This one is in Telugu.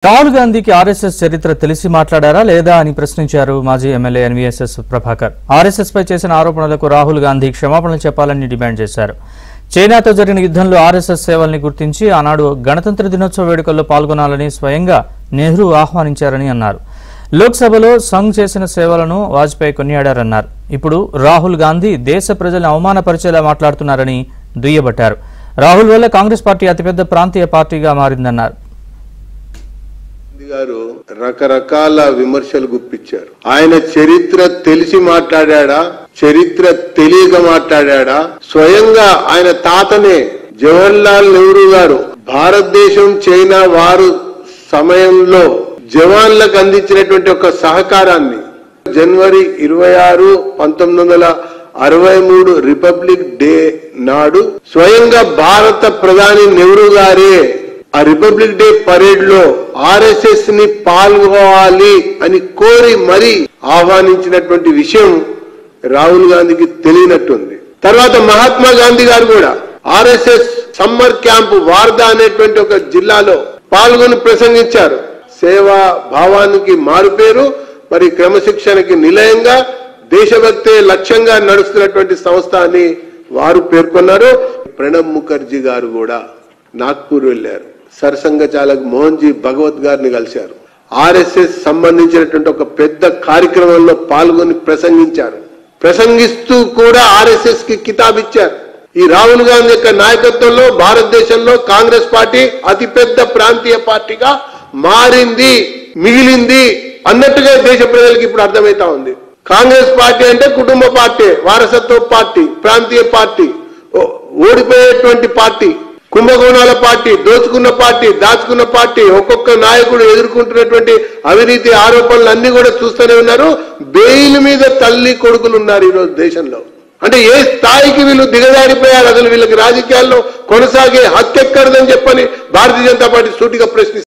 రాహుల్ గాంధీకి ఆర్ఎస్ఎస్ చరిత్ర తెలిసి మాట్లాడారా లేదా అని ప్రశ్నించారు మాజీ ఎమ్మెల్యే ఎన్వీఎస్ఎస్ ప్రభాకర్. ఆర్ఎస్ఎస్ పై చేసిన ఆరోపణలకు రాహుల్ గాంధీ క్షమాపణలు చెప్పాలని డిమాండ్ చేశారు. చైనాతో జరిగిన యుద్ధంలో ఆర్ఎస్ఎస్ సేవల్ని గుర్తించి ఆనాడు గణతంత్ర దినోత్సవ వేడుకల్లో పాల్గొనాలని స్వయంగా నెహ్రూ ఆహ్వానించారని అన్నారు. లోక్సభలో సంఘ్ చేసిన సేవలను వాజ్పేయి కొనియాడారన్నారు. ఇప్పుడు రాహుల్ గాంధీ దేశ ప్రజలను అవమానపరిచేలా మాట్లాడుతున్నారని దుయ్యబట్టారు. రాహుల్ వల్ల కాంగ్రెస్ పార్టీ అతిపెద్ద ప్రాంతీయ పార్టీగా మారిందన్నారు. గారు రకరకాల విమర్శలు గుప్పించారు. ఆయన చరిత్ర తెలిసి మాట్లాడా, చరిత్ర తెలియక మాట్లాడా? స్వయంగా ఆయన తాతనే జవహర్లాల్ నెహ్రూ గారు భారతదేశం చైనా వారు సమయంలో జవాన్లకు అందించినటువంటి ఒక సహకారాన్ని జనవరి 26, 1963 రిపబ్లిక్ డే నాడు స్వయంగా భారత ప్రధాని నెహ్రూ గారే ఆ రిపబ్లిక్ డే పరేడ్ లో ఆర్ఎస్ఎస్ ని పాల్గొవాలి అని కోరి మరీ ఆహ్వానించినటువంటి విషయం రాహుల్ గాంధీకి తెలియనట్టుంది. తర్వాత మహాత్మా గాంధీ గారు కూడా ఆర్ఎస్ఎస్ సమ్మర్ క్యాంప్ వార్దా అనేటువంటి ఒక జిల్లాలో పాల్గొని ప్రసంగించారు. సేవా భావానికి మారుపేరు, మరి క్రమశిక్షణకి నిలయంగా దేశభక్తే లక్ష్యంగా నడుస్తున్నటువంటి సంస్థ అని వారు పేర్కొన్నారు. ప్రణబ్ ముఖర్జీ గారు కూడా నాగ్పూర్ వెళ్లారు. సర్సంఘ చాలక్ మోహన్ జీ భగవత్ గారిని కలిశారు. ఆర్ఎస్ఎస్ సంబంధించినటువంటి ఒక పెద్ద కార్యక్రమంలో పాల్గొని ప్రసంగించారు. ప్రసంగిస్తూ కూడా ఆర్ఎస్ఎస్ కి కితాబ్ ఇచ్చారు. ఈ రాహుల్ గాంధీ యొక్క నాయకత్వంలో భారతదేశంలో కాంగ్రెస్ పార్టీ అతిపెద్ద ప్రాంతీయ పార్టీగా మారింది, మిగిలింది అన్నట్టుగా దేశ ప్రజలకు ఇప్పుడు అర్థమైతా ఉంది. కాంగ్రెస్ పార్టీ అంటే కుటుంబ పార్టీ, వారసత్వ పార్టీ, ప్రాంతీయ పార్టీ, ఓడిపోయేటువంటి పార్టీ, కుంభకోణాల పార్టీ, దోచుకున్న పార్టీ, దాచుకున్న పార్టీ, ఒక్కొక్క నాయకుడు ఎదుర్కొంటున్నటువంటి అవినీతి ఆరోపణలు అన్ని కూడా చూస్తూనే ఉన్నారు. బెయిల్ మీద తల్లి కొడుకులు ఉన్నారు ఈరోజు దేశంలో. అంటే ఏ స్థాయికి వీళ్ళు దిగజారిపోయారు? అసలు వీళ్ళకి రాజకీయాల్లో కొనసాగే హక్కు ఎక్కడదని చెప్పని భారతీయ జనతా పార్టీ సూటిగా ప్రశ్నిస్తారు.